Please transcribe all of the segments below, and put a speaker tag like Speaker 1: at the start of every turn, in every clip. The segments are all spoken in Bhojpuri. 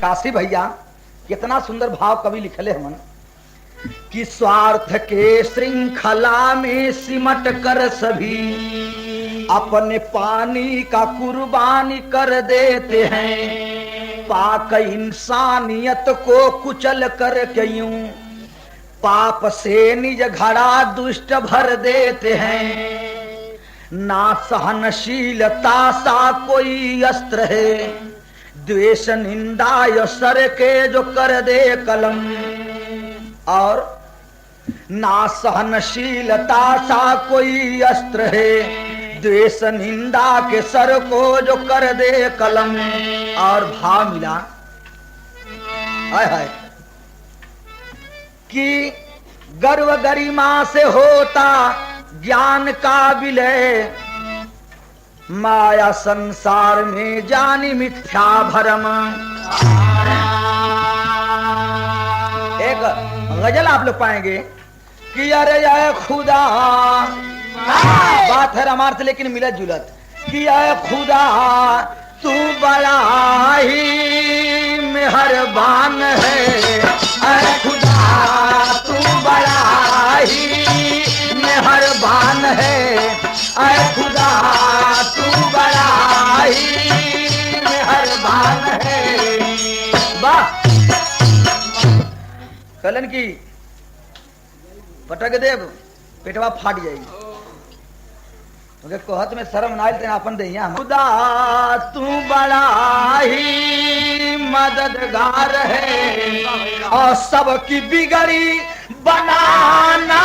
Speaker 1: काशी भैया कितना सुंदर भाव कवि लिखले हमन कि स्वार्थ के श्रृंखला में सिमट कर सभी अपने पानी का कुर्बानी कर देते हैं। पाक इंसानियत को कुचल कर क्यों पाप से निज घड़ा दुष्ट भर देते हैं। ना सहनशीलता सा कोई अस्त्र है, द्वेष निंदा सर के जो कर दे कलम। और ना सहनशीलता सा कोई अस्त्र है, द्वेष निंदा के सर को जो कर दे कलम। और भाव मिला हाय हाय कि गर्व गरिमा से होता ज्ञान का विलय, माया संसार में जानी मिथ्या भरम। एक गजल आप लोग पाएंगे कि अरे या खुदा, बात है रामार्थ लेकिन मिलत जुलत, कि या खुदा तू बड़ा ही मेहरबान है। अरे खुदा तू बड़ा ही मेहरबान है। अरे खुदा तू बड़ा ही मेहरबान है। वाह कलन की पटक देव पेटवा फाट जाएगी। तो कहत में शर्म नाइल तेना अपन दहिया। खुदा तू बड़ा ही मददगार है और सबकी बिगड़ी बनाना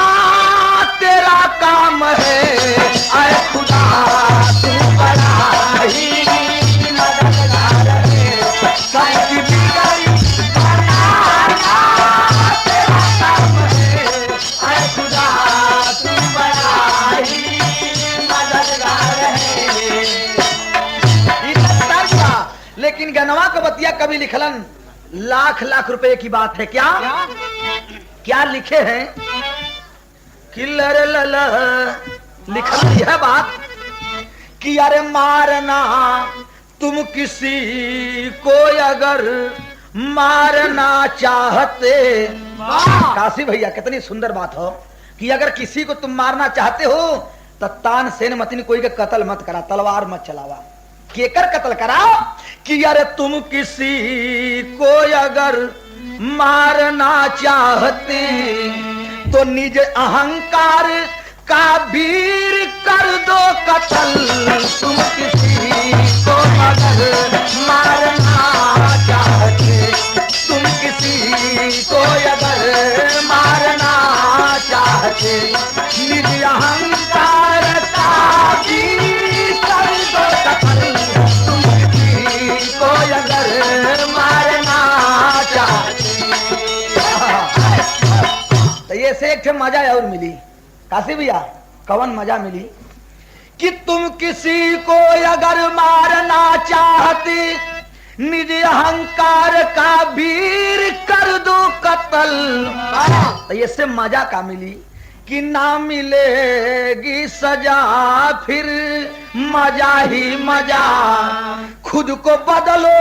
Speaker 1: तेरा काम है। अरे खुदा तू बड़ा ही मददगार है, सबकी बिगड़ी बनाना तेरा काम है। अरे खुदा तू बड़ा ही मददगार है। लेकिन गनवा को बतिया कभी लिखलन लाख लाख रुपए की बात है। क्या क्या लिखे हैं कि लर लल लिखल यह बात कि अरे मारना तुम किसी को अगर मारना चाहते। काशी भैया कितनी सुंदर बात हो कि अगर किसी को तुम मारना चाहते हो तो तान सेन मतिन कोई का कत्ल मत करा, तलवार मत चलावा। केकर कत्ल कराओ कि अरे तुम किसी को अगर मारना चाहते तो निज अहंकार का वीर कर दो कत्ल। तुम किसी को अगर मारना चाहते, तुम किसी को अगर मारना चाहते, निज अहंकार का वीर कर दो कत्ल। तुम किसी को अगर मारना चाहते। तो ये से एक मजा और मिली काशी भैया। कवन मजा मिली कि तुम किसी को अगर मारना चाहते, निज अहंकार का वीर कर दो कत्ल। तो ये से मजा का मिली कि ना मिलेगी सजा फिर मजा ही मजा। खुद को बदलो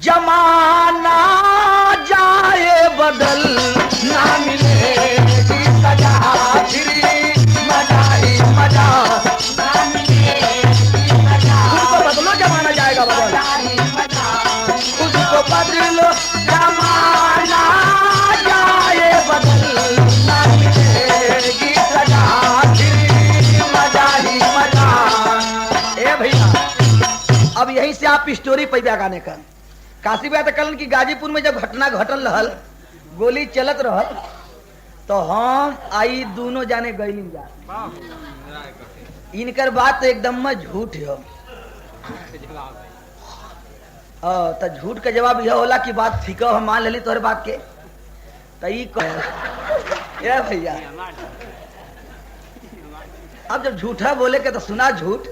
Speaker 1: जमाना जाए बदल, ना मिलेगी सजा फिर मजा ही मजा। ना मिलेगी सजा, खुद को बदलो जमाना जाएगा बदल। खुद को बदलो जमाना जाए बदल, ना मिलेगी सजा फिर मजा ही मजा। ए भैया अब यहीं से आप स्टोरी पैदा गाने का। काशी भैया कलन की गाजीपुर में जब घटना घटल रहल, गोली चलत रहल, तो हम आई दोनों जाने गईली जा। इनकर बात तो एकदम में झूठ हो। तो झूठ का जवाब यह होला कि बात ठीक है, हम मान लेली तोहर बात के। तो ये भैया अब जब झूठा बोले के तो सुना झूठ,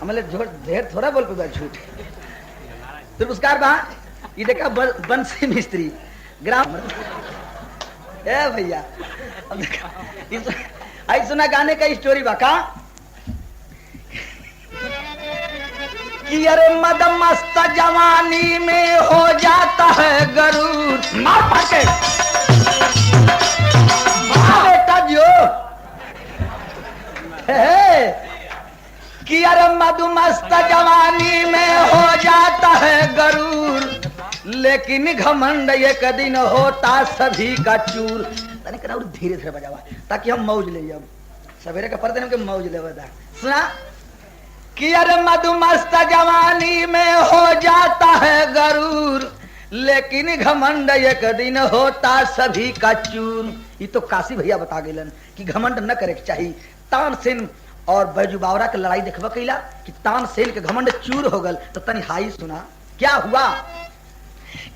Speaker 1: हमारे झूठ ढेर थोड़ा बोल पे झूठ। तो पुरस्कार बा ये देखा बंसी मिस्त्री ग्राम। ए भैया अब देखा आई सुना गाने का स्टोरी बाका कि अरे मद मस्त जवानी में हो जाता है के बेटा जो कि अरे मधुमस्त जवानी में हो जाता है गरूर, लेकिन घमंड एक दिन होता सभी का चूर। और धीरे धीरे बजावा ताकि हम मौज ले जाओ, सवेरे का पढ़ते के मौज ले बता। सुना कि अरे मधुमस्त जवानी में हो जाता है गरूर, लेकिन घमंड एक दिन होता सभी का चूर। ये तो काशी भैया बता गेलन कि घमंड न करे चाहिए। तानसेन और बैजू बावरा के लड़ाई देखबा कैला कि तानसेन के घमंड चूर हो गल। तो तनी हाई सुना क्या हुआ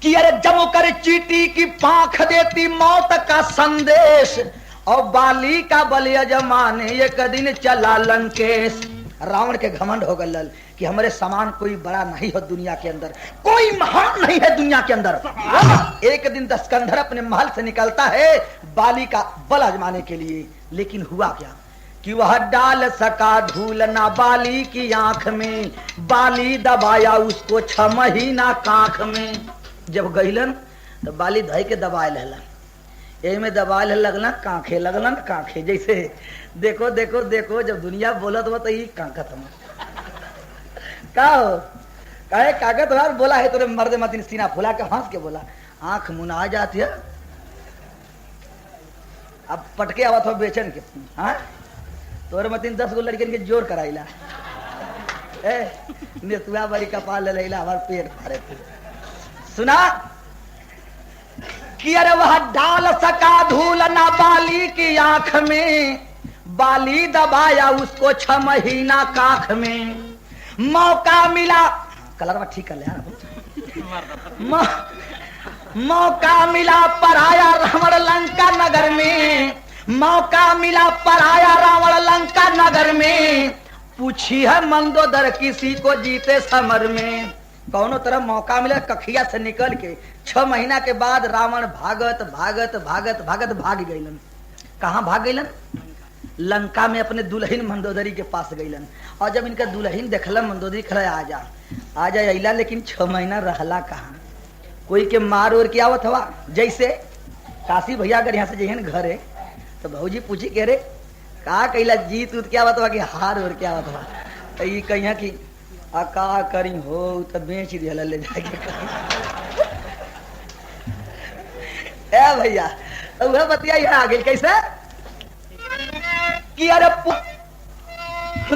Speaker 1: कि अरे जमो कर चीटी की पांख देती मौत का संदेश, और बाली का बल यजमाने एक दिन चला लंकेश। रावण के घमंड हो गल कि हमारे समान कोई बड़ा नहीं हो दुनिया के अंदर, कोई महान नहीं है दुनिया के अंदर। एक दिन दस्कंधर अपने महल से निकलता है बाली का बल आजमाने के लिए, लेकिन हुआ क्या कि वह डाल सका धूल ना बाली की आंख में, बाली दबाया उसको 6 महीना कांख में। जब गईलन तो बाली धई के दबाए लहलन, यही में दबाए लगलन कांखे लगलन कांखे। जैसे देखो देखो देखो जब दुनिया बोलत हो तो ये कांकत हम का हो कहे कागत वार बोला है तो मर्द मतीन सीना फुला के हंस के बोला, आंख मुना जाती है। अब पटके आवत हो बेचन के, हाँ तोर मतीन 10 गो लड़कियन के जोर कराइला नेतुआ बड़ी कपाल लैला हमार पेट फाड़े थे। सुना कि अरे वह डाल सका धूल ना बाली की आंख में, बाली दबाया उसको 6 महीना काख में। मौका मिला कलर ठीक कर ले मौका मिला पर आया रावण लंका नगर में, मौका मिला पर आया रावण लंका नगर में। पूछी है मंदोदर किसी को जीते समर में, कौनो तरह मौका मिला कखिया से निकल के 6 महीना के बाद रावण भागत भागत भागत भागत भाग गईलन। कहाँ भाग गईलन? लंका में अपने दुल्हन मंदोदरी के पास गईलन। और जब इनका दुल्हन देखलन मंदोदरी खड़ा आजा अला, लेकिन 6 महीना रहला कहाँ, कोई के मार और के आवत हवा। जैसे काशी भैया अगर यहाँ से जहन घर है तो भौजी पूछी कह रे का कैला जीत उत क्या बतवा कि हार और क्या बतवा, तो ये कहिया कि आ का करी हो तो बेच दिया ले जाके ए भैया वह बतिया यहाँ आ गई कैसे कि अरे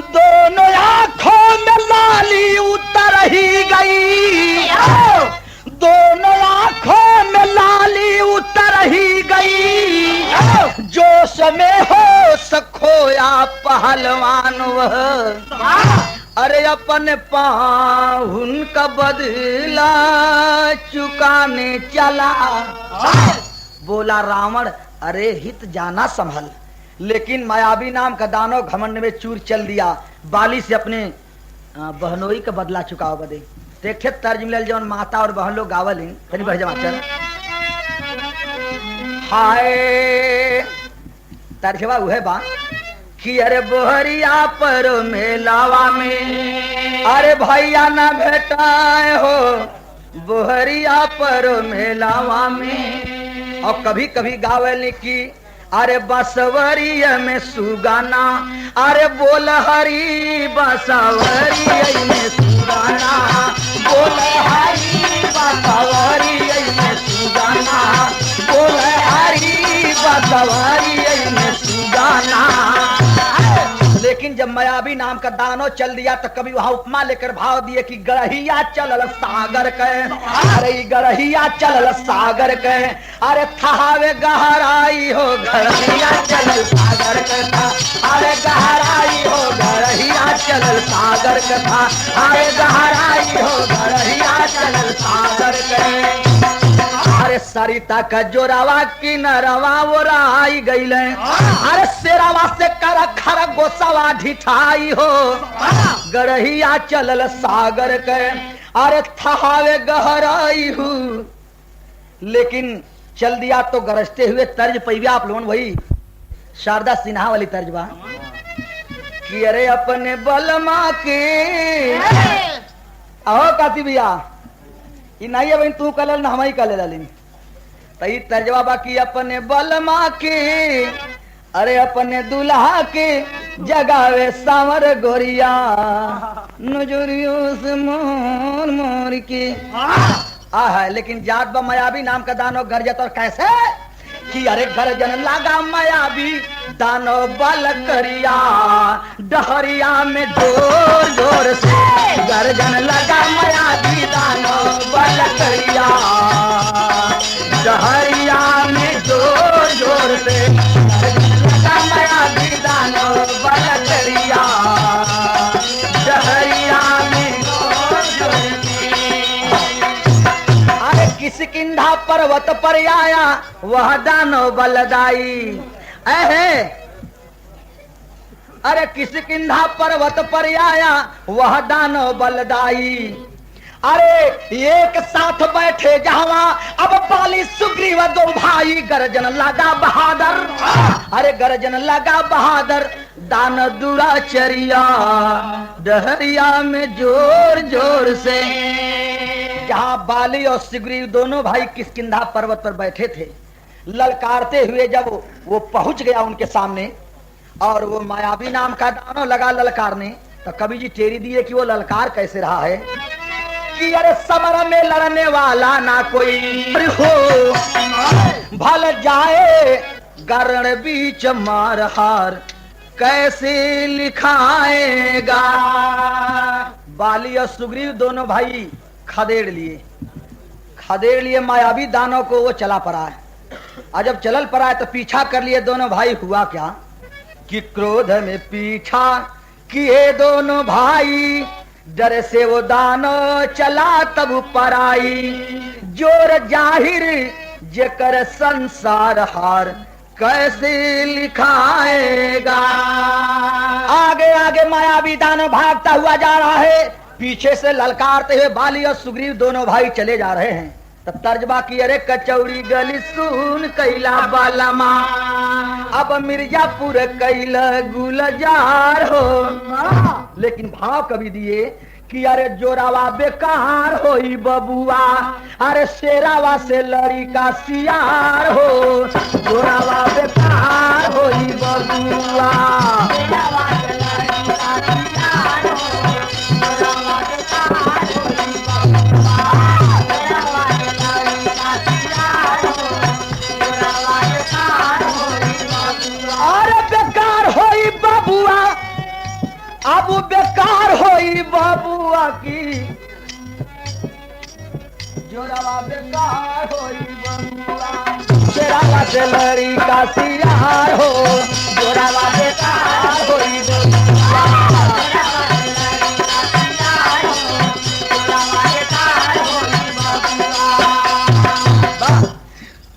Speaker 1: दोनों आंखों में लाली उतर ही गई, दोनों आंखों में लाली उतर ही गई। जोश में हो सखोया पहलवान वह, अरे अपने पाहुन का बदला चुकाने चला। बोला रावण अरे हित जाना संभल, लेकिन मायावी नाम का दानव घमंड में चूर चल दिया, बाली से अपने बहनोई का बदला चुकाओ बदे। देखे तर्ज मिलल जवन माता और बहन लोग गावल हैं तनी बढ़ जा चल। हाय तर्जवा उहे बा कि अरे बोहरिया पर मेलावा में, अरे भैया न भेटाए हो बोहरिया पर मेलावा में। और कभी कभी गावल की अरे बसवरिया में सुगाना, अरे बोल हरी बसवरिया में सुगाना, बोल हरी बसवरिया में सुगाना, बोल हरी बसवरिया में सुगाना। लेकिन जब मायावी नाम का दानव चल दिया तो कभी वहां उपमा लेकर भाव दिए कि गरहिया चलल सागर के, अरे गरहिया चलल सागर के, अरे थावे गहराई हो गरहिया चलल सागर के था, अरे गहराई हो गरहिया चलल सागर के था, अरे गहराई हो गरहिया चलल सागर के। अरे सरिता का जोरावा की नरवा वो राई गईले, अरे शेरावा से कर खर गोसवा ढिठाई हो गरहिया चलल सागर के, अरे थावे गहराई हो। लेकिन चल दिया तो गरजते हुए तर्ज पैया आप लोगों वही शारदा सिन्हा वाली तर्ज बा कि अरे अपने बलमा के अहो काती भैया ये नहीं है तू कल ना हम ही कल लाली तई तर्जवा बाकी अपने बलमा के, अरे अपने दुल्हा के जगावे सांवर गोरिया, नजरियों से मोर मोर के। है लेकिन जात बा मायावी नाम का दानो गरजत, और कैसे कि अरे गर्जन लगा मायावी दानो बल करिया, डहरिया में जोर जोर से गर्जन लगा मायावी दानो बल करिया, डहरिया में जोर जोर से गर्जन लगा मायावी दानो बल करिया, डहरिया में जोर जोर किसकिंधा पर्वत पर आया वह दानो बलदाई। अरे किसकिंधा पर्वत पर आया वह दानो बलदाई। अरे एक साथ बैठे जहां अब बाली सुग्रीव दो भाई, गर्जन लगा बहादुर, अरे गर्जन लगा बहादुर दान दुराचरिया, डहरिया में जोर जोर से। जहां बाली और सुग्रीव दोनों भाई किष्किंधा पर्वत पर बैठे थे, ललकारते हुए जब वो पहुंच गया उनके सामने और वो मायावी नाम का दानो लगा ललकारने, तो कवि जी टेरी दिए कि वो ललकार कैसे रहा है कि अरे समर में लड़ने वाला ना कोई हो, भल जाए गरण बीच मार हार कैसे लिखाएगा। बाली और सुग्रीव दोनों भाई खदेड़ लिए मायावी दानों को, वो चला पड़ा है। और जब चलल पड़ा है तो पीछा कर लिए दोनों भाई। हुआ क्या कि क्रोध में पीछा किए दोनों भाई, डर से वो दानो चला तब पराई, जोर जाहिर जेकर संसार हार कैसे लिखाएगा। आगे आगे मायावी दानो भागता हुआ जा रहा है, पीछे से ललकारते हुए बाली और सुग्रीव दोनों भाई चले जा रहे हैं। तब तर्जबा की अरे कचौड़ी गली सुन कैला बालमा, अब मिर्जापुर कैला गुलजार हो। लेकिन भाव कभी दिए कि अरे जोरावा बेकार होई बबुआ, अरे शेरावा से लड़ी का सियार हो, जोरावा बेकार होई बबुआ, अब बेकार होई बबुआ की, जोरावा बेकार होई बबुआ, शेरावा से लड़ी का सियार हो, जोरावा बेकार होई बबुआ,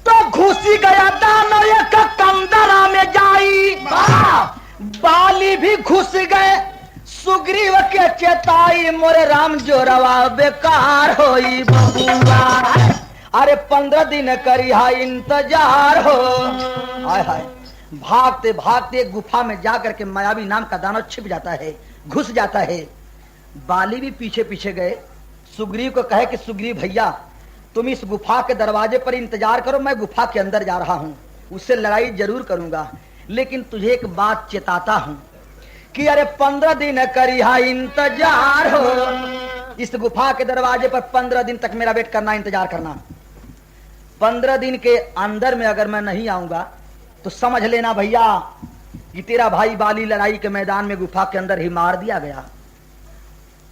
Speaker 1: तो घुसी गया दानो एक कंदरा में जाई, बाली भी घुस गए सुग्रीव के चेताई, मोरे राम जोरावा बेकार होई बबुआ, अरे 15 दिन करिहा इंतजार हो। हाय हाय भागते भागते गुफा में जाकर के मायावी नाम का दानव छिप जाता है, घुस जाता है। बाली भी पीछे पीछे गए, सुग्रीव को कहे कि सुग्रीव भैया तुम इस गुफा के दरवाजे पर इंतजार करो, मैं गुफा के अंदर जा रहा हूं, उससे लड़ाई जरूर करूंगा, लेकिन तुझे एक बात चेताता हूं कि अरे 15 दिन करिहा इंतजार हो। इस गुफा के दरवाजे पर 15 दिन तक मेरा वेट करना, इंतजार करना। 15 दिन के अंदर में अगर मैं नहीं आऊंगा तो समझ लेना भैया कि तेरा भाई बाली लड़ाई के मैदान में गुफा के अंदर ही मार दिया गया।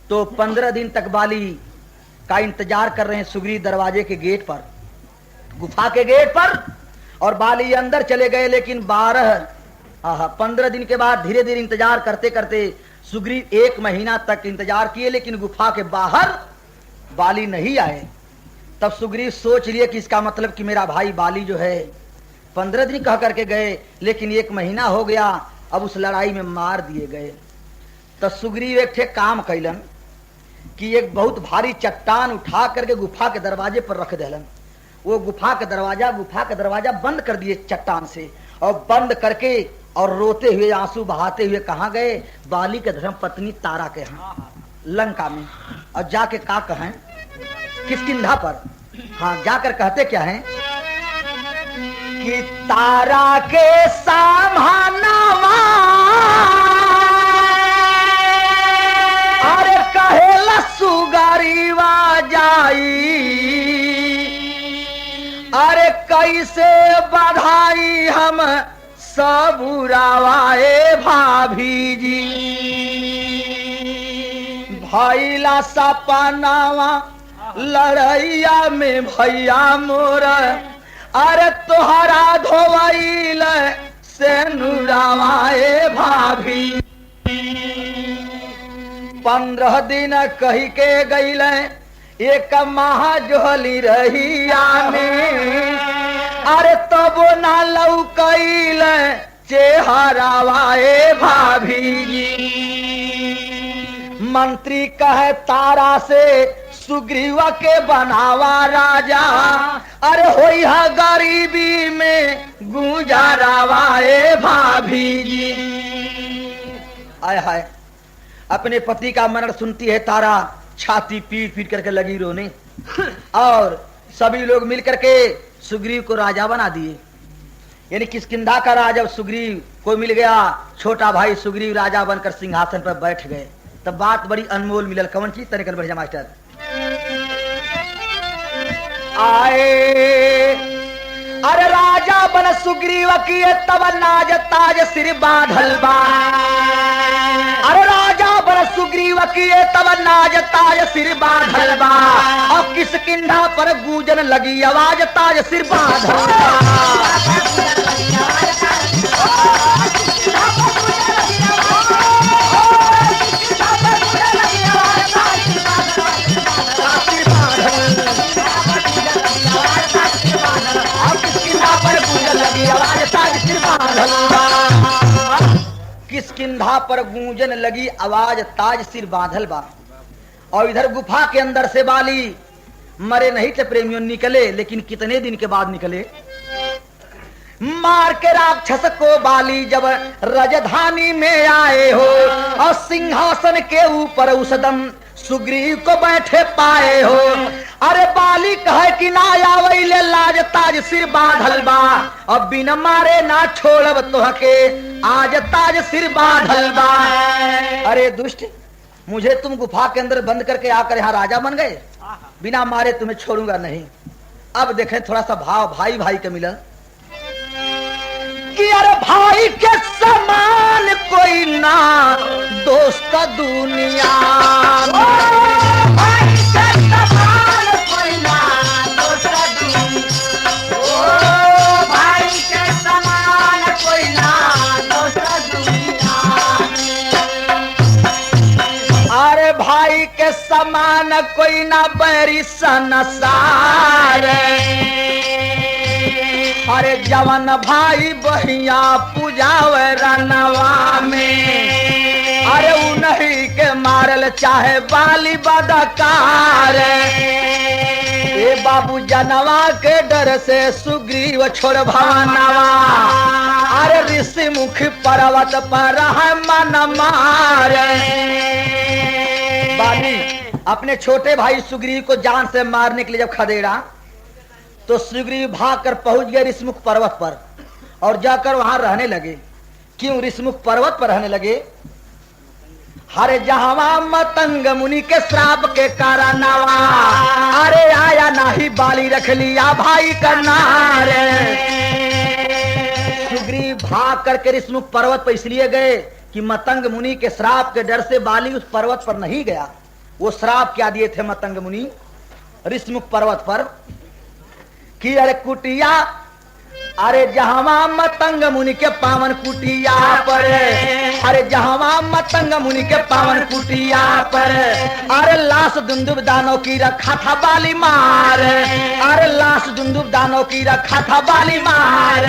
Speaker 1: तो 15 दिन तक बाली का इंतजार कर रहे हैं सुग्रीव दरवाजे के गेट पर, गुफा के गेट पर, और बाली अंदर चले गए। लेकिन 15 दिन के बाद धीरे धीरे इंतजार करते करते सुग्रीव 1 महीना तक इंतजार किए, लेकिन गुफा के बाहर बाली नहीं आए। तब सुग्रीव सोच लिए कि इसका मतलब कि मेरा भाई बाली जो है 15 दिन कह करके गए, लेकिन 1 महीना हो गया, अब उस लड़ाई में मार दिए गए। तो सुग्रीव एक ठे काम कैलन कि एक बहुत भारी चट्टान उठा करके गुफा के दरवाजे पर रख देलन। वो गुफा का दरवाजा बंद कर दिए चट्टान से, और बंद करके और रोते हुए आंसू बहाते हुए कहाँ गए? बाली के धर्म पत्नी तारा के यहाँ लंका में। और जाके का कहें किष्किंधा पर, हाँ जाकर कहते क्या हैं कि तारा के सामनावा अरे कहेला सुगारीवा जाई अरे कैसे बधाई हम सबुरावाए भाभी जी भैला सपनावा लड़ैया में भैया मोर अरे तोहरा धोवैल से नुरावाए भाभी 15 दिन कही के गईल एक माह जोहली रहिया में अरे तब ना लौकैल चेहरावाए भाभी जी मंत्री कहे तारा से सुग्रीवा के बनावा राजा अरे होई हा गरीबी में गुजारावाए भाभी जी आय हाय अपने पति का मरण सुनती है तारा छाती पीट पीट करके लगी रोने और सभी लोग मिलकर के सुग्रीव को राजा बना दिए यानी किष्किंधा का राजा सुग्रीव को मिल गया छोटा भाई सुग्रीव राजा बनकर सिंहासन पर बैठ गए तब बात बड़ी अनमोल मिलल कौन चीज तनिक बढ़िया मास्टर आए अरे राजा बन सुग्रीव किए तब नाज ताज सिर बांधल बा अरे राजा बन सुग्रीव किए तब नाज ताज सिर बांधल बा और किष्किंधा पर गूंजन लगी आवाज ताज सिर बांधल किष्किंधा पर गूंजन लगी आवाज ताज सिर बांधल बा और इधर गुफा के अंदर से बाली मरे नहीं थे प्रेमियों निकले लेकिन कितने दिन के बाद निकले मार के राक्षस को बाली जब राजधानी में आए हो और सिंहासन के ऊपर उस दम सुग्रीव को बैठे पाए हो अरे बाली कहे कि ना आवेले लाज ताज सिर बांधल बा अब बिन मारे ना छोड़ब तोहके आज ताज सिर बांधल बा अरे दुष्ट मुझे तुम गुफा के अंदर बंद करके आकर यहाँ राजा बन गए बिना मारे तुम्हें छोड़ूंगा नहीं अब देखें थोड़ा सा भाव भाई भाई का मिला कि अरे भाई के समान कोई ना दोस्त दुनिया में भाई के समान कोई ना दोस्त दुनिया भाई के समान कोई ना दोस्त दुनिया में अरे भाई के समान कोई ना बैरी संसार अरे जवान भाई बहिया पूजावे रनवा में अरे उन्हीं के मारल चाहे बाली बदकार ए बाबू जनवा के डर से सुग्रीव छोड़ भवनवा अरे ऋषि मुख पर्वत पर मन मार बाली अपने छोटे भाई सुग्रीव को जान से मारने के लिए जब खदेड़ा तो सुग्रीव भाग कर पहुंच गए ऋषमुख पर्वत पर और जाकर वहां रहने लगे क्यों ऋषमुख पर्वत पर रहने लगे हरे जहां मतंग मुनि के श्राप के कारणवा अरे आया नाही बाली रख लिया भाई का नारे सुग्रीव भाग करके ऋषमुख पर्वत पर इसलिए गए कि मतंग मुनि के श्राप के डर से बाली उस पर्वत पर नहीं गया वो श्राप क्या दिए थे मतंग मुनि ऋषमुख पर्वत पर कि अरे कुटिया अरे जहां मतंग मुनि के पावन कुटिया पर अरे जहां मतंग मुनि के पावन कुटिया पर अरे लाश दुंदुब दानव की रखा था बाली मार अरे लाश दुंदुब दानव की रखा था बाली मार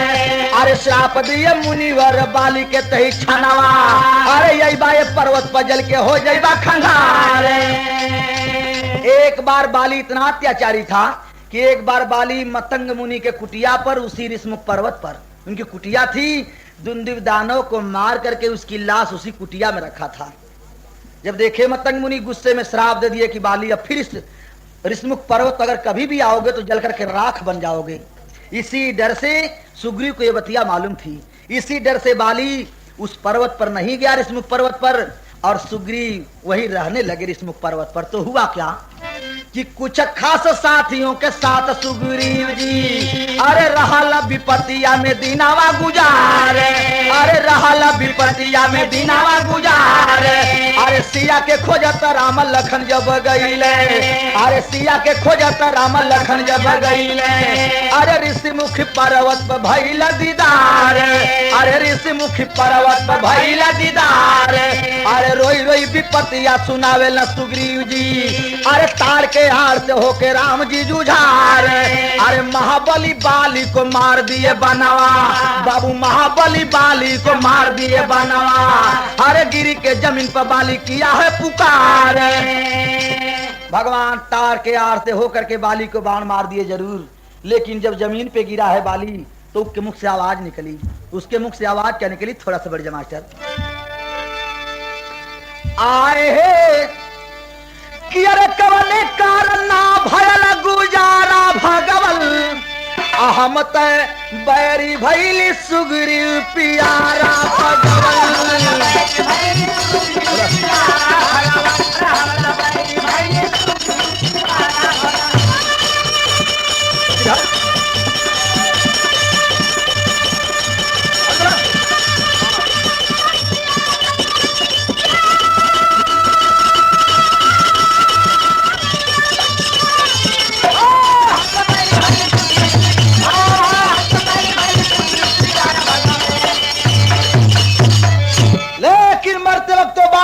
Speaker 1: अरे श्राप दिए मुनिवर बाली के तही छनवा अरे यही बाए पर्वत पर जल के हो जाइबा खंगार एक बार बाली इतना अत्याचारी था कि एक बार बाली मतंग मुनि के कुटिया पर उसी ऋषमुख पर्वत पर उनकी कुटिया थी दुंदुभ दानव को मार करके उसकी लाश उसी कुटिया में रखा था जब देखे मतंग मुनि गुस्से में श्राप दे दिए कि बाली अब फिर इस ऋषमुख पर्वत अगर कभी भी आओगे तो जल करके राख बन जाओगे इसी डर से सुग्रीव को ये बतिया मालूम थी। इसी डर से बाली उस पर्वत पर नहीं गया, ऋषमुख पर्वत पर, और सुग्रीव वही रहने लगे ऋषमुख पर्वत पर। तो हुआ क्या कि कुछ खास साथियों के साथ सुग्रीव जी अरे रहला विपतिया में दिनावा गुजारे, अरे रहला विपतिया में दिनावा गुजारे। अरे सिया के खोजत राम लखन जब गईले, अरे सिया के खोजत राम लखन जब गईले, अरे ऋषिमुख पर्वत पर भइल दीदार, अरे ऋषिमुख पर्वत पर भइल दीदार। अरे रोई रोई विपतिया सुनावे न सुग्रीव जी, अरे तार के हार से होके राम जी जुझार। अरे महाबली बाली को मार दिए बनवा, बाबू महाबली बाली को मार दिए बनवा। अरे गिरी के जमीन पर बाली किया है पुकार। भगवान तार के आर से होकर के बाली को बाण मार दिए जरूर, लेकिन जब जमीन पे गिरा है बाली तो उसके मुख से आवाज निकली। उसके मुख से आवाज क्या निकली, थोड़ा सा बढ़ जा मास्टर। आए हे कि अरे कवने कारण ना भयल गुजारा भगवल, अहम तय बैरी भैली सुग्रीव पियारा भगवल।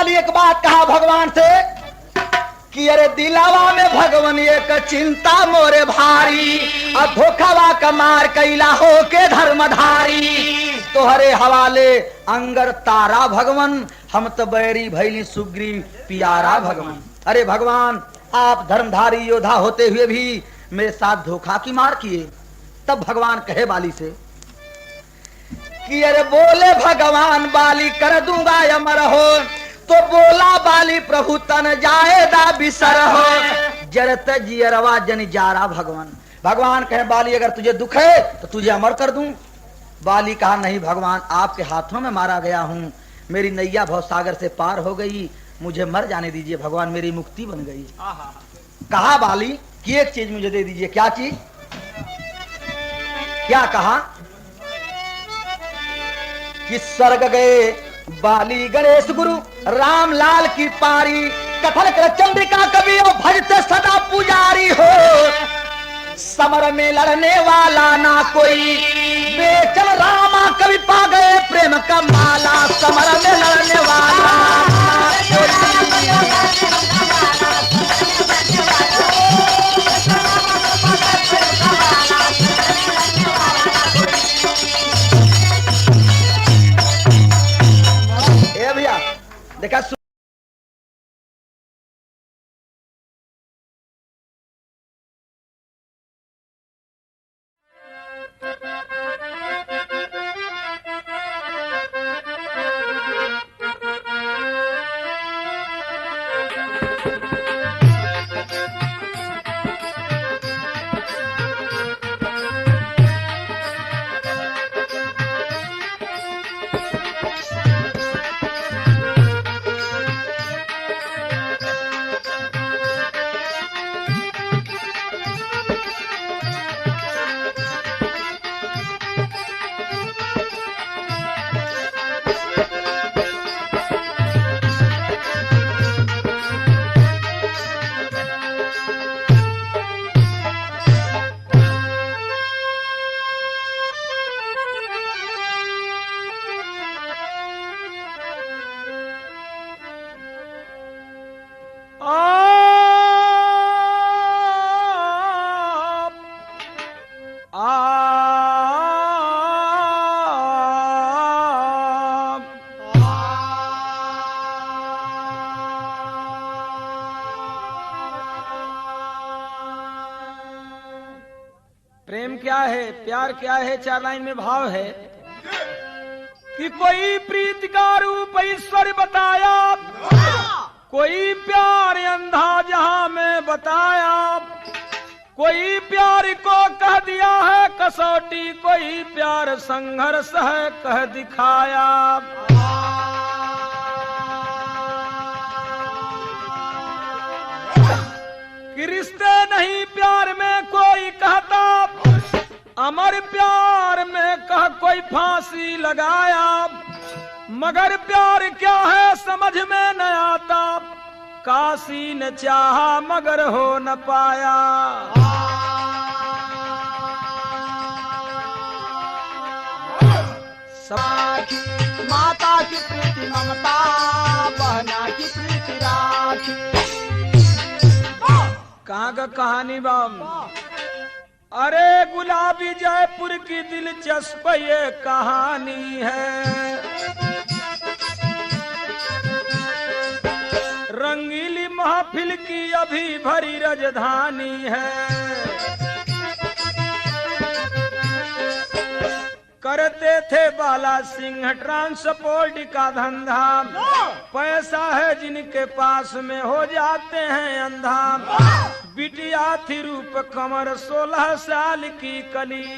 Speaker 1: एक बात कहा भगवान से कि अरे दिलावा में भगवान एक चिंता मोरे भारी, और धोखावा कमार कैला हो के धर्मधारी। तोहरे हवाले अंगर तारा भगवान, हम तो बैरी भैली सुग्रीव पियारा भगवान। अरे भगवान आप धर्मधारी योद्धा होते हुए भी मेरे साथ धोखा की मार किए। तब भगवान कहे बाली से कि अरे बोले भगवान बाली कर दूंगा अमर हो, तो बोला बाली प्रभु तन जाएदा बिसर हो, जरत जियरवा जन जारा भगवान। भगवान कहे बाली अगर तुझे दुख है तो तुझे अमर कर दूं। बाली कहा नहीं भगवान आपके हाथों में मारा गया हूं, मेरी नैया भवसागर से पार हो गई, मुझे मर जाने दीजिए भगवान, मेरी मुक्ति बन गई। कहा बाली कि एक चीज मुझे दे दीजिए। क्या चीज, क्या कहा कि स्वर्ग गए बाली गणेश गुरु राम लाल की पारी, कथन कर चंद्रिका कवि और भजते सदा पुजारी हो, समर में लड़ने वाला ना कोई, बेचल रामा कवि पा गए प्रेम का माला, समर में लड़ने वाला ना कोई। देखा
Speaker 2: प्रेम क्या है, प्यार क्या है, 4 लाइन में भाव है कि कोई प्रीत का रूप ईश्वर बताया, कोई प्यार अंधा जहां में बताया, कोई प्यार को कह दिया है कसौटी कोटि कोई प्यार संघर्ष है कह दिखाया। कि रिश्ते नहीं प्यार में कोई कहता, अमर प्यार में कह कोई फांसी लगाया। मगर प्यार क्या है समझ में न आता, काशी ने चाहा मगर हो न पाया।
Speaker 1: माता की प्रीति ममता, बहना की प्रीति राखी।
Speaker 2: कहाँ का कहानी बाम? अरे गुलाबी जयपुर की दिलचस्प ये कहानी है। रंगीली महफिल की अभी भरी राजधानी है। करते थे बाला सिंह ट्रांसपोर्ट का धंधा, पैसा है जिनके पास में हो जाते हैं अंधा। बिटिया थी रूप कमर 16 साल की कली,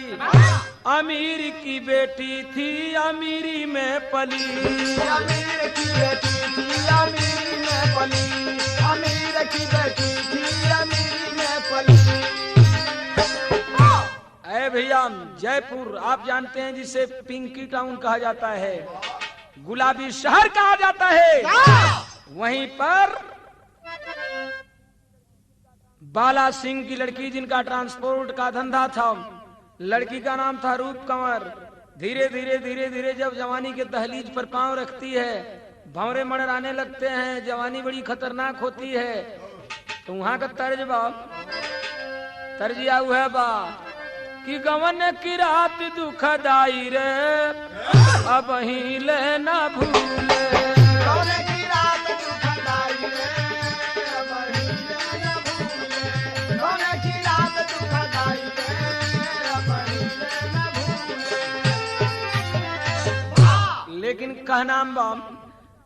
Speaker 2: अमीर की बेटी थी अमीरी में पली।
Speaker 1: अमीर की बेटी थी अमीरी में पली, अमीर की बेटी थी अमीरी में पली।
Speaker 2: अरे भैया जयपुर आप जानते हैं जिसे पिंकी टाउन कहा जाता है, गुलाबी शहर कहा जाता है। वहीं पर बाला सिंह की लड़की जिनका ट्रांसपोर्ट का धंधा था, लड़की का नाम था रूप कंवर। धीरे धीरे जब जवानी के दहलीज पर पांव रखती है, भंवरे मड़राने लगते हैं, जवानी बड़ी खतरनाक होती है। तो वहां का तर्ज आऊ है बा कि गवन की रात दुखदाई रे, अब ही लेना भूले।
Speaker 1: गवन की रात दुखदाई रे, अब ही लेना भूले। गवन की रात दुखदाई रे, अब ही लेना भूले।
Speaker 2: लेकिन कहना बम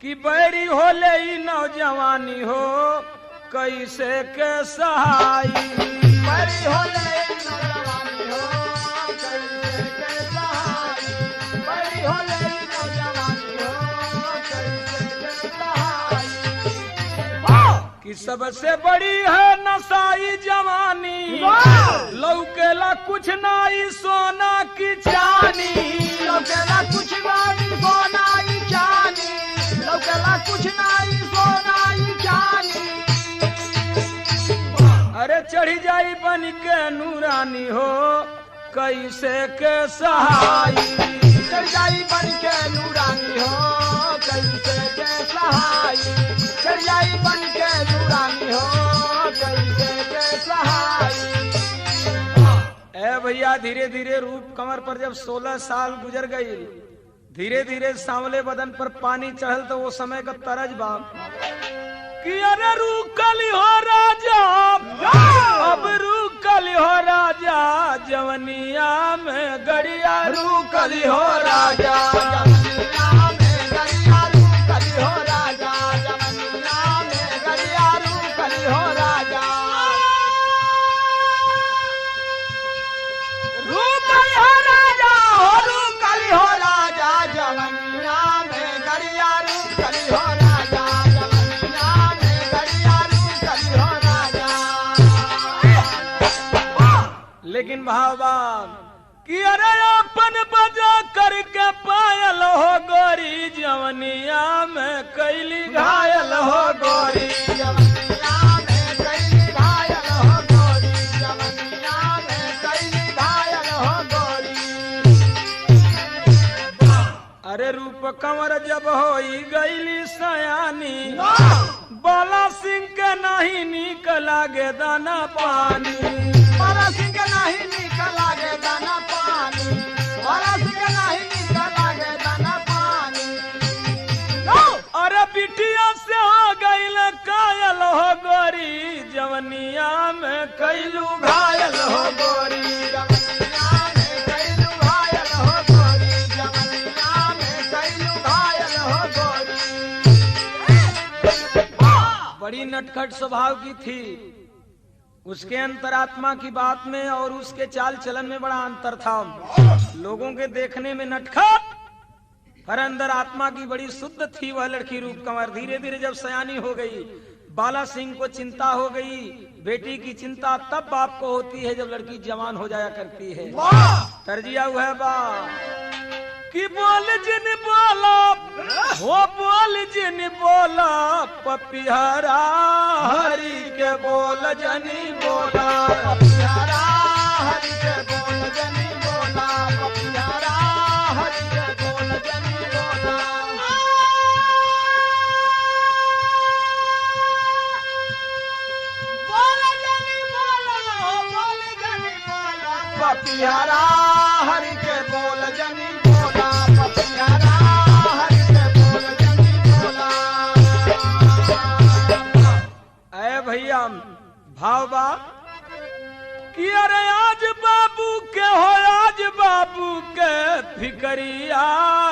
Speaker 2: कि बैरी हो ले नौजवानी हो, कैसे के सहाई।
Speaker 1: बैरी हो ले नौजवानी हो, कैसे के सहाई। बैरी हो ले नौजवानी हो, कैसे के सहाई।
Speaker 2: कि सबसे बड़ी है नशाई जवानी, लौकेला कुछ नाई सोना की चानी।
Speaker 1: लौकेला कुछ नाई सोना की चानी, लौकेला कुछ नाई सोना की चानी।
Speaker 2: अरे चढ़ी जाई बन के नूरानी हो, कैसे के सहाई।
Speaker 1: चढ़ जाई बन के नूरानी हो, कैसे के सहाई। चढ़ जाई बन के नूरानी हो, कैसे के सहाई।
Speaker 2: ए भैया धीरे धीरे रूप कमर पर जब 16 साल गुजर गई, धीरे धीरे सांवले बदन पर पानी चढ़ल, तो वो समय का तरज बाप कि अरे रूकली हो राजा, अब रूकली हो राजा, जवनिया में गड़िया रूकली हो राजा।
Speaker 1: जवनिया में गड़िया रूकली हो राजा, जवनिया में गड़िया रूकली हो राजा। रूकली हो राजा, रूकली हो राजा, जवनिया में गड़िया रूकली हो राजा।
Speaker 2: लेकिन भावा कि अरे अपन बजा करके पायल हो गोरी, जवनिया में कैली घायल हो गोरी।
Speaker 1: जवनिया में कैली घायल हो गोरी, जवनिया में कैली घायल हो गोरी।
Speaker 2: अरे रूप कंवर जब होई गईली सयानी, बाला सिंह के नहीं नीक लागे दाना पानी।
Speaker 1: बाला सिंह के नहीं नीक लागे दाना पानी, बाला सिंह के नहीं नीक लागे दाना पानी।
Speaker 2: अरे बिटिया से हो गईल कायल हो गोरी, जवनिया में कैलू घायल हो गोरी।
Speaker 1: जवनिया में कैलू घायल हो गोरी, जवनिया में कैलू घायल हो गोरी।
Speaker 2: बड़ी नटखट स्वभाव की थी, उसके अंतरात्मा की बात में और उसके चाल चलन में बड़ा अंतर था। लोगों के देखने में नटखट, पर अंदर आत्मा की बड़ी शुद्ध थी वह लड़की रूप कंवर। धीरे धीरे जब सयानी हो गई, बाला सिंह को चिंता हो गई। बेटी की चिंता तब बाप को होती है जब लड़की जवान हो जाया करती है। तरजिया हुआ है बा कि बोल जिन बोला हो, बोल जिन बोला पपिहरा हरि के बोल जनी बोला,
Speaker 1: पपिहरा हरि के बोल जनी बोला, पपिहरा हरि के बोल जनी बोला। बोल जनी बोला, बोल जनी बोला, पपिहरा हरि के बोल जनी बोला, पपिहरा हरि के बोल जनी बोला।
Speaker 2: अरे भैया भाव बा कि अरे आज बाबू के हो, आज बाबू के फिकरिया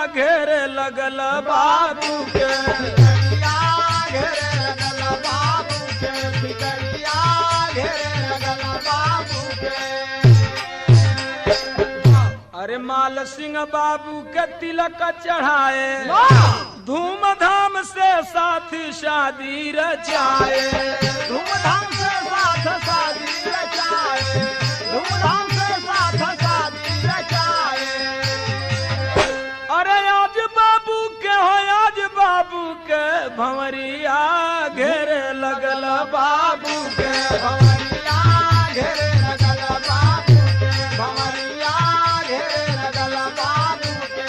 Speaker 2: घेरे लगल बाबू के,
Speaker 1: फिकरिया घेरे लगल बाबू के, फिकरिया घेरे लगल बाबू के।
Speaker 2: अरे माल सिंह बाबू के तिलक चढ़ाए, धूमधाम से साथी शादी रचाए,
Speaker 1: धूमधाम से साथ शादी रचाए, धूमधाम से साथ शादी रचाए।
Speaker 2: अरे आज बाबू के हो, आज बाबू के भंवरिया घेरे लगल बाबू के,
Speaker 1: भंवरिया घेरे लगल बाबू के, भंवरिया घेरे लगल बाबू के।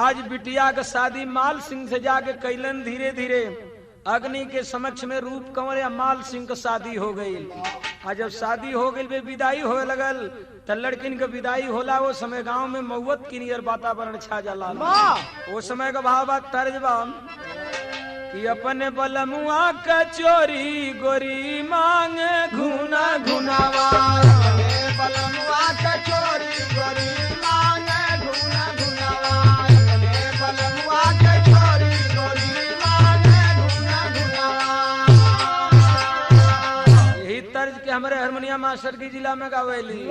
Speaker 2: आज बिटिया का शादी माल सिंह से जाके कैलन। धीरे धीरे अग्नि के समक्ष में रूप कंवर या माल सिंह का शादी हो गई। आज जब शादी हो गई वे विदाई होए लगल, त लड़किन के विदाई होला वो समय गांव में मौत की नियर वातावरण छा जाला। वो समय का भाव बात तर्जबा कि अपने बलमुआ का चोरी गोरी मांगे घुना घुनावा,
Speaker 1: अपने बलमुआ का चोरी गोरी मांगे घुना घुनावा, अपने बलमुआ का चोरी गोरी मांगे घुना घुनावा।
Speaker 2: यही तर्ज के हमारे हारमोनिया मास्टर की जिला में गावेली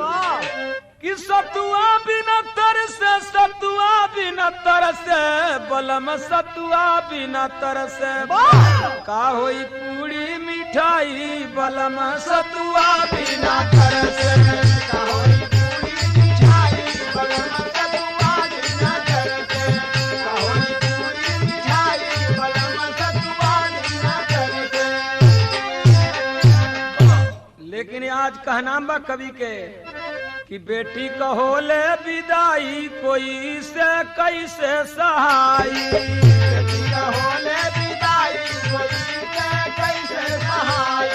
Speaker 2: कि सतुआ बिना तरसे, सतुआ बिना तरसे, बलम सतुआ बिना तरसे, का होई पूरी मिठाई बलम सतुआ बिना तरसे,
Speaker 1: का होई पूरी मिठाई बलम सतुआ बिना तरसे, का होई पूरी मिठाई बलम सतुआ बिना तरसे।
Speaker 2: लेकिन आज कहनाम बा कवि के कि बेटी कहोले विदाई कोई से कैसे सहाई,
Speaker 1: बेटी कहोले विदाई कोई से कैसे सहाई,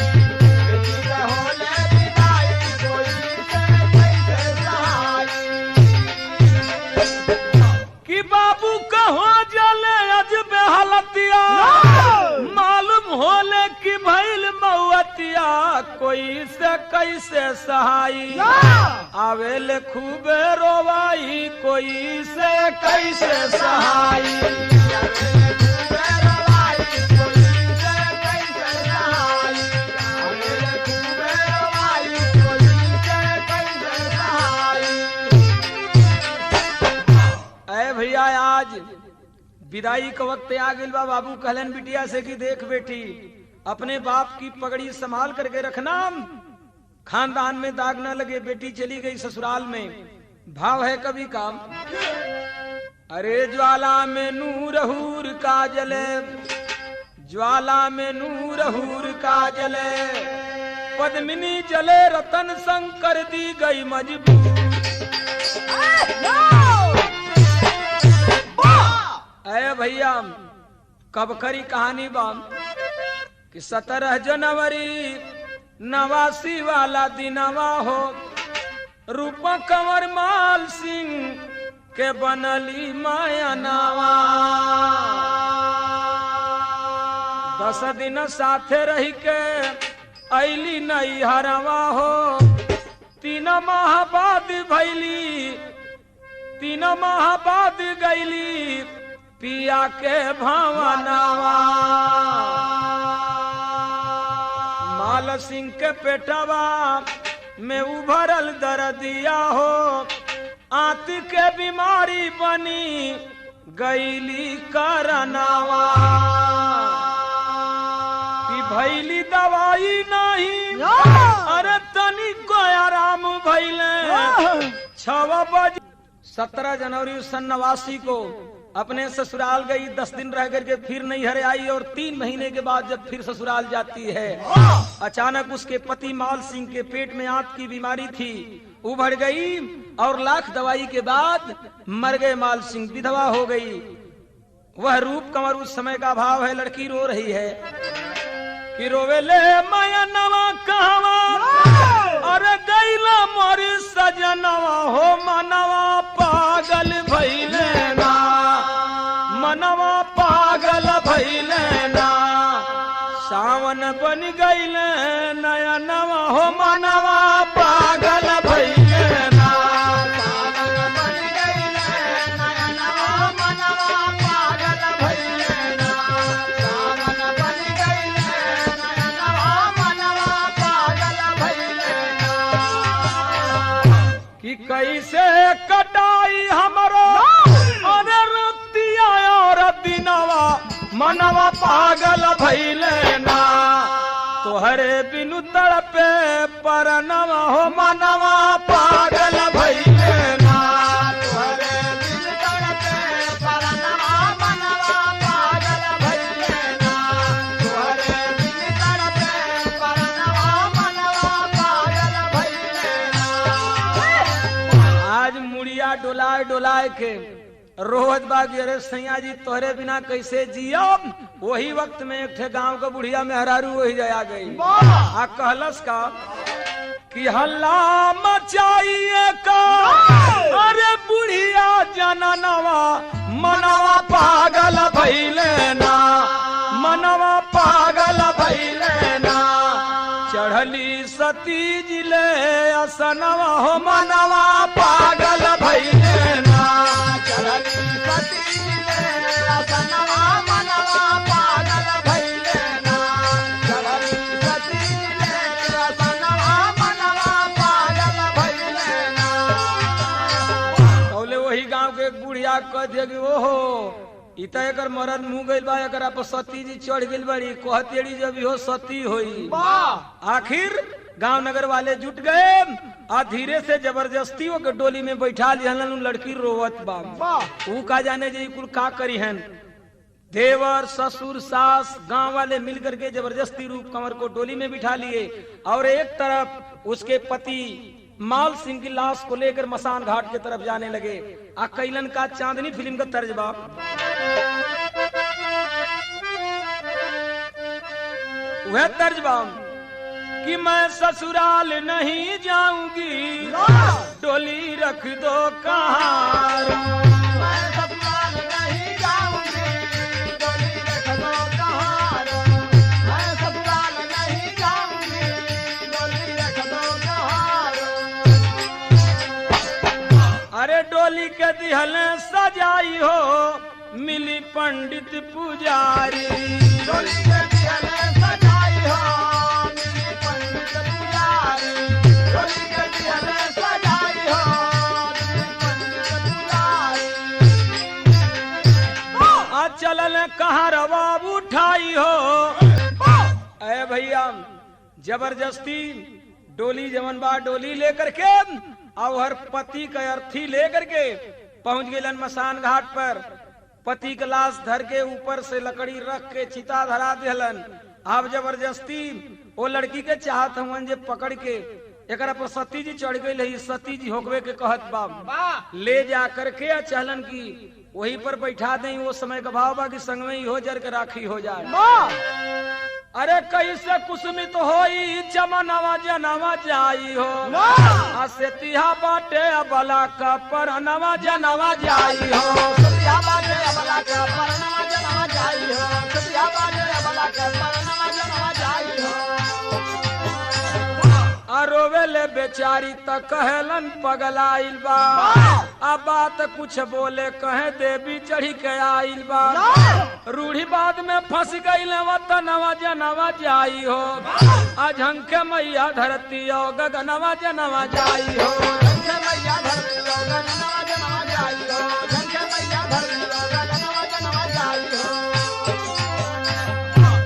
Speaker 1: बेटी कहोले विदाई कोई से कैसे सहाई।
Speaker 2: कि बाबू कहो जले अजबे हलतिया, मालूम होले कि भइल मौतिया कोई से कैसे सहाई, आवेले खूबे रोवाई कोई से कैसे सहाई,
Speaker 1: आवेले खूबे रोवाई कोई से कैसे सहाई, आवेले खूबे रोवाई कोई से कैसे सहाई।
Speaker 2: अरे भैया आज विदाई का वक्त आ गइल बा। बाबू कहलन बिटिया से कि देख बेटी, अपने बाप की पगड़ी संभाल करके रखना, खानदान में दाग न लगे। बेटी चली गई ससुराल में। भाव है कभी काम, अरे ज्वाला में नूर हूर का जले, ज्वाला में नूर हूर का जले, पद्मिनी जले रतन शंकर दी गई मजबूर। अरे भैया कब करी कहानी बाम कि 17 जनवरी 89 वाला दिनवा हो, रूपा कंवर माल सिंह के बनली माया नावा। 10 दिन साथे रही के ऐली नई हरवा हो, 3 माह बाद भैली, 3 माह बाद गैली पिया के भावनावा। माल सिंह के पेटवा में उभरल दर्दिया हो, आंत के बीमारी बनी गईली करनावा, कि भैली दवाई नहीं अरे तनी को आराम भैले। 6 बजे 17 जनवरी 1989 को अपने ससुराल गई, 10 दिन रह करके फिर नैहर आई और 3 महीने के बाद जब फिर ससुराल जाती है, अचानक उसके पति माल सिंह के पेट में आंत की बीमारी थी, उभर गई और लाख दवाई के बाद मर गए। माल सिंह विधवा हो गई। वह रूप कंवर उस समय का भाव है। लड़की रो रही है कि रोवे ले माया नवा कहवा, अरे गईला मोरी सजनवा हो, मनवा पागल भइले ना, मनवा पागल भइले ना। सावन बन गईले नया नवा हो, मनवा पागल भइले ना, सावन बन गईले नया नवा, मनवा पागल भइले ना, सावन बन गईले नया नवा, मनवा पागल भइले ना। कि कैसे कटाई हमरो अरे रतिया और दिनवा, मनवा पागल भइले ना। तोहरे बिनु तड़पे परनवा हो, मनवा पागल भइले ना, तोहरे बिनु तड़पे परनवा, मनवा पागल भइले ना, तोहरे बिनु तड़पे परनवा, मनवा पागल भइले ना। आज मुड़िया डोलाए डोलाए के रोहत बागी, अरे सैया जी तोहरे बिना कैसे जियो। वही वक्त में एक ठे गांव का बुढ़िया में हरारू वही जया गई। आ कहलस का कि हल्ला मचाइए का, अरे बुढ़िया जननवा, मनवा पागल भइले ना, मनवा पागल भइले ना। चढ़ली सती जिले असनवा हो, मनवा पागल भइले ना, चढ़ली सती जिले असनवा, मनवा पागल भइले ना, चढ़ली सती जिले असनवा, मनवा पागल भइले ना। बोले वही गांव के एक बुढ़िया कह दिया कि ओहो इत एकर मरद मुँह गइल बा, एकरा पर सती जी चढ़ गइल बड़ी, कहतेड़ी जब इहो सती होई। आखिर गांव नगर वाले जुट गए और धीरे से जबरदस्ती वो के डोली में बैठा लिहलन। लड़की रोवत बा, ऊ का जाने जे कुल का करी हन। देवर ससुर सास गांव वाले मिलकर के जबरदस्ती रूप कंवर को डोली में बिठा लिए और एक तरफ उसके पति माल सिंह की लाश को लेकर मसान घाट की तरफ जाने लगे। कैलन का चांदनी फिल्म का तर्जबा, वह तर्जबा कि मैं ससुराल नहीं जाऊंगी, डोली रख दो कहां, मैं ससुराल नहीं जाऊंगी, डोली रख दो कहां, मैं ससुराल नहीं जाऊंगी, डोली रख दो कहां। अरे डोली के दिहल सजाई हो, मिली पंडित पुजारी, डोली के दिहल सजाई हो, मिली पंडित पुजारी, डोली के दिहल सजाई हो, मिली पंडित पुजारी। चलल कहाँ रवा उठाई हो। अरे भैया जबरदस्ती डोली जमन बा डोली लेकर के और हर पति का अर्थी लेकर के पहुंच गए मसान घाट पर। पति का लाश धर के ऊपर से लकड़ी रख के चिता धरा दिहलन। अब जबरदस्ती वो लड़की के चाहत हुआ जे पकड़ के एकरा पर सती जी चढ़ गई। सती जी होकवे के कहत बा ले जा करके चहलन की वहीं पर बैठा दें। वो समय का भाव बा कि संग में ही हो जर के राखी हो जाए। अरे कैसे कुसुमित होई चमनवा जनवा जाई हो, असेतिहा बाटे अबला का परनवा जनवा जाई हो, सतिहा बाटे अबला का परनवा जनवा जाई हो, सतिहा बाटे अबला का परनवा जनवा जाई हो। अरोवेले बेचारी त कहलन पगलाइल बा, अब बात कुछ बोले कहे देवी चढ़ी के आइल बा। रूढ़ी बाद में फंस गई वतनवा जनवा जाई हो, अझंके मैया धरती हो गगनवा जनवा जाई हो।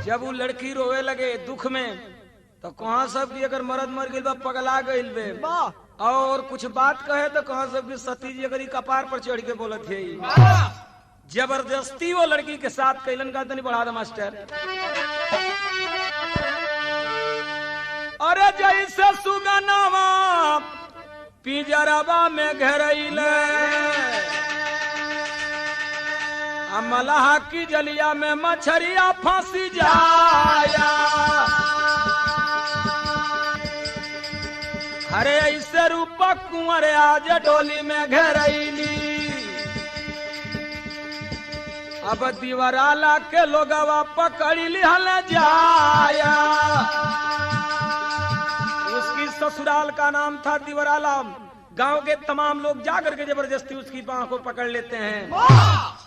Speaker 2: जब वो लड़की रोवे लगे दुख में, तो कहाँ सब की अगर मरद मर गई पगला गई बे, और कुछ बात कहे तो कहाँ सब की सती जी अगर कपार पर चढ़ के बोलत है। जबरदस्ती वो लड़की के साथ कैलन का तो नहीं बढ़ा दे मास्टर। अरे जैसे सुगनवा पिंजरवा में घेरैले, मलाह की जलिया में मछरिया फांसी जाया। अरे ऐसे रूपा कुंवर आज डोली में घेरैली, अब दीवाराला के लोगवा पकड़ी लिहल जाया। उसकी ससुराल का नाम था दीवाराला। गांव के तमाम लोग जाकर के जबरदस्ती उसकी बाह को पकड़ लेते हैं।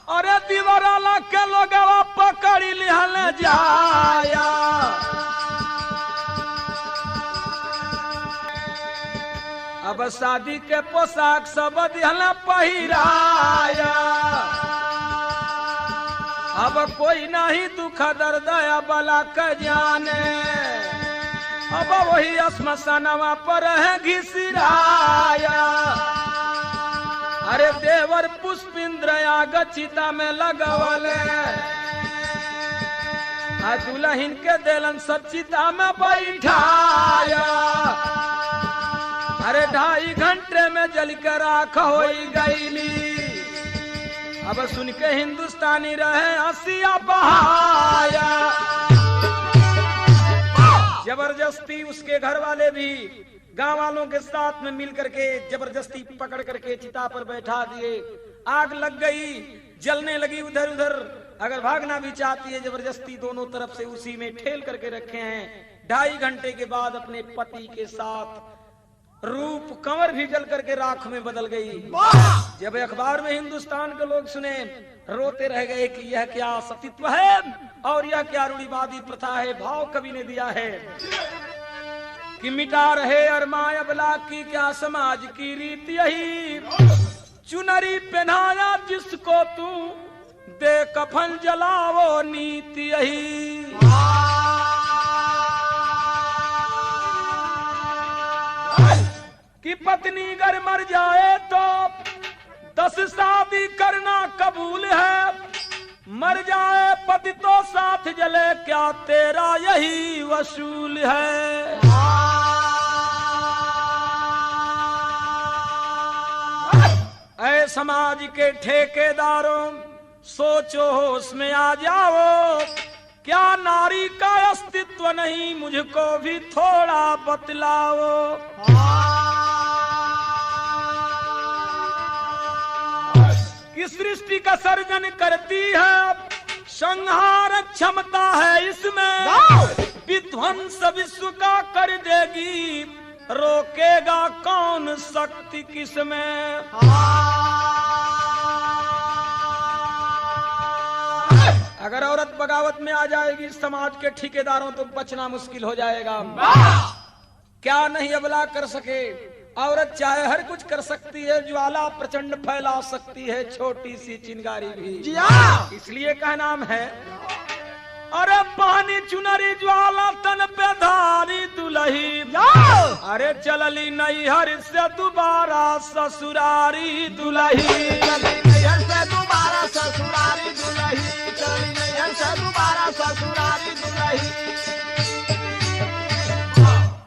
Speaker 2: अरे दीवाराला के लोगवा पकड़ी लिहल जाया। अब शादी के पोशाक सब दिहल पहिराया। अब कोई नहीं दुख दर्द बला का जाने, अब वही श्मशानवा पर है घिसिराया। अरे देवर पुष्पिंद्र आग चिता में लगवले, दुल्हन के देलन सब चिता में बैठाया। अरे 2.5 घंटे में जल कर राख हो गईली। अब सुन के हिंदुस्तानी रहे हंसिया बहाया। जबरदस्ती उसके घर वाले भी गांव वालों के साथ में मिल करके जबरदस्ती पकड़ करके चिता पर बैठा दिए। आग लग गई, जलने लगी उधर उधर। अगर भागना भी चाहती है जबरदस्ती दोनों तरफ से उसी में ठेल करके रखे हैं। 2.5 घंटे के बाद अपने पति के साथ रूप कंवर भी जल करके राख में बदल गई। जब अखबार में हिंदुस्तान के लोग सुने, रोते रह गए कि यह क्या सतीत्व है और यह क्या रूढ़िवादी प्रथा है। भाव कवि ने दिया है कि मिटा रहे अरमाया बला की क्या समाज की रीत यही, चुनरी पहनाया जिसको तू दे कफन जलावो नीति यही। कि पत्नी अगर मर जाए तो 10 शादी करना कबूल है, मर जाए पति तो साथ जले क्या तेरा यही वसूल है। ऐ समाज के ठेकेदारों सोचो होश में आ जाओ, क्या नारी का अस्तित्व नहीं मुझको भी थोड़ा बतलाओ। कि सृष्टि का सर्जन करती है, संहार क्षमता है इसमें, विध्वंस विश्व का कर देगी, रोकेगा कौन शक्ति किसमें। अगर औरत बगावत में आ जाएगी समाज के ठेकेदारों तो बचना मुश्किल हो जाएगा। क्या नहीं अबला कर सके, औरत चाहे हर कुछ कर सकती है, ज्वाला प्रचंड फैला सकती है, छोटी सी चिंगारी भी। इसलिए का नाम है अरे पानी चुनरी ज्वाला तन पे धारी दुलही, अरे चलली नैहर से दोबारा ससुरारी दुलही।
Speaker 1: दोबारा ससुरारी दुलही, चली नैहर से दोबारा ससुरारी दुलही।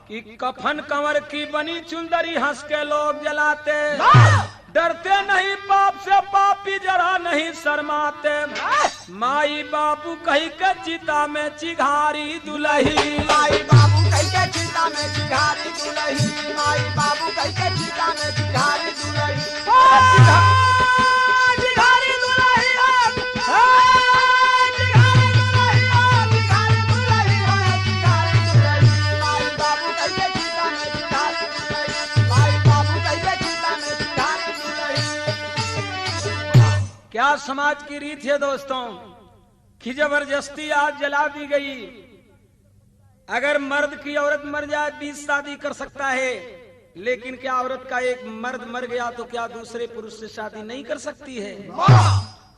Speaker 2: कि कफन कंवर की बनी चुंदरी हंस के लोग जलाते, डरते नहीं पाप से पापी जरा नहीं शर्माते, माई बाबू कही के चिता में चिघारी दुलही।
Speaker 1: माई बाबू कही के चिता में चिघारी दुलही, माई बाबू कही के चिता में चिघारी दुलही। चिघारी दुलही क्या समाज की रीत है दोस्तों।
Speaker 2: कि जबरदस्ती आज जला दी गई। अगर मर्द की औरत मर जाए 20 शादी कर सकता है, लेकिन क्या औरत का एक मर्द मर गया तो क्या दूसरे पुरुष से शादी नहीं कर सकती है?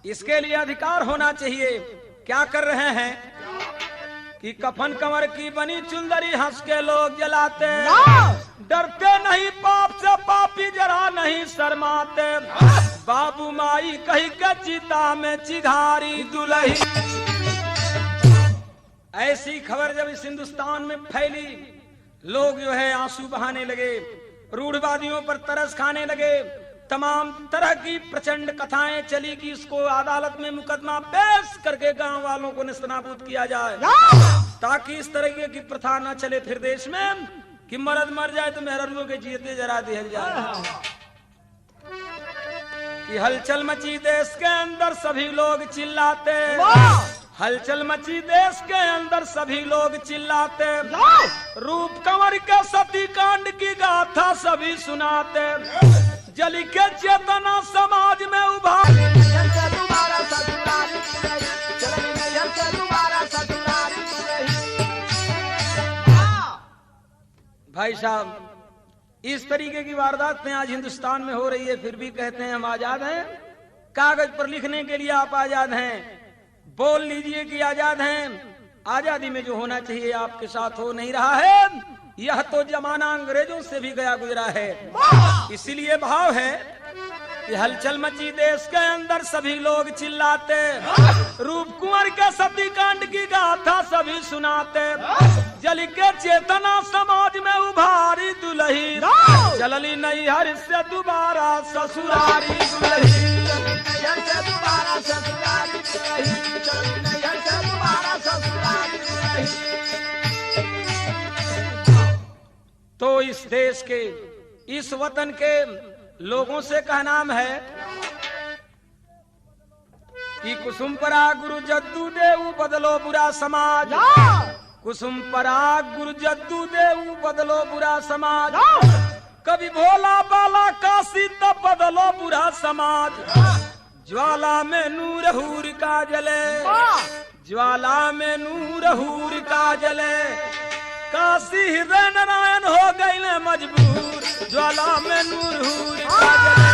Speaker 2: इसके लिए अधिकार होना चाहिए। क्या कर रहे हैं कि कफन कमर की बनी चुंदरी हंस के लोग जलाते, डरते नहीं पाप से पापी जरा नहीं शर्माते, बाबू माई कही के चिता में चिघारी दुल्ही। ऐसी खबर जब इस हिंदुस्तान में फैली, लोग जो है आंसू बहाने लगे, रूढ़वादियों पर तरस खाने लगे, तमाम तरह की प्रचंड कथाएं चली कि इसको अदालत में मुकदमा पेश करके गांव वालों को नेस्तनाबूद किया जाए, ताकि इस तरह की प्रथा न चले फिर देश में कि मर्द मर जाए तो मेहरारूओं के जीते जरा दिया जाए। कि हलचल मची देश के अंदर सभी लोग चिल्लाते, हलचल मची देश के अंदर सभी लोग चिल्लाते, रूप कंवर के सती कांड की गाथा सभी सुनाते, जली के चेतना समाज में उभार। भाई साहब, इस तरीके की वारदातें आज हिंदुस्तान में हो रही है, फिर भी कहते हैं हम आजाद हैं। कागज पर लिखने के लिए आप आजाद हैं, बोल लीजिए कि आजाद हैं। आजादी में जो होना चाहिए आपके साथ हो नहीं रहा है। यह तो जमाना अंग्रेजों से भी गया गुजरा है। इसीलिए भाव है कि हलचल मची देश के अंदर सभी लोग चिल्लाते, रूप कुंवर के सती कांड की गाथा सभी सुनाते, जल के चेतना समाज में उभारी दुल्ही, चलली नैहर से दोबारा ससुरारी दुल्ही। तो इस देश के, इस वतन के लोगों से कहनाम है कि कुसुम पराग गुरु जद्दू देऊ बदलो बुरा समाज, कुसुम पराग गुरु जद्दू देऊ बदलो बुरा समाज, कभी भोला बाला काशी तब बदलो बुरा समाज, ज्वाला में नूर हूर का जले, ज्वाला में नूर हूर का जले, काशी हृदय नारायण हो गए मजबूर, ज्वाला में नूर हूर का जले।